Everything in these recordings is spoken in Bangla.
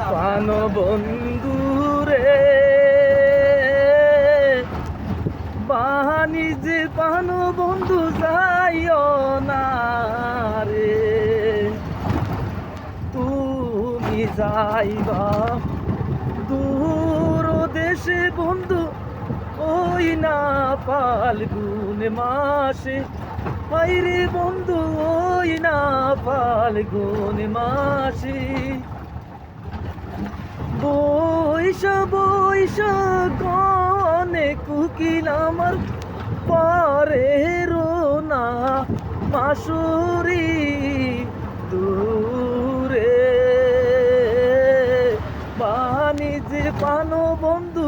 পান বন্ধু রে বাণিজ্যে পান বন্ধু যাইও না রে তুমি যাইবা দূর দেশে বন্ধু ওই না ফাল্গুন মাসে হাইরে বন্ধু ওই না ফাল্গুন মাসে বৈশ কনে কুকিল আমার পরে রোনা মাসুরি দূরে বাণিজ্যে পান বন্ধু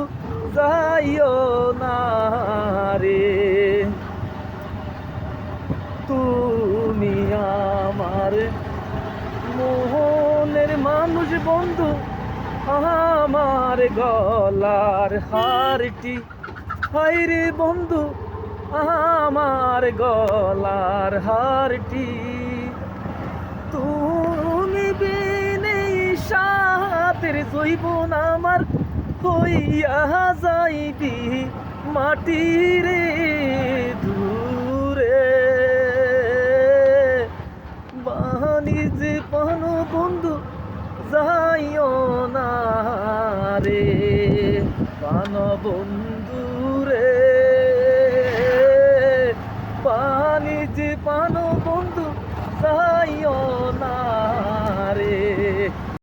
যাইও না রে তুমি আমার মোহনের মানুষ বন্ধু আমার গলার হারটি হাইরে বন্ধু আমার গলার হারটি তুমি বিনে সাথের জৈবন আমার হইয়া যাইবি মাটিরে দূরে বাণিজ্যে পান বন্ধু যাইও না রে পান বন্ধু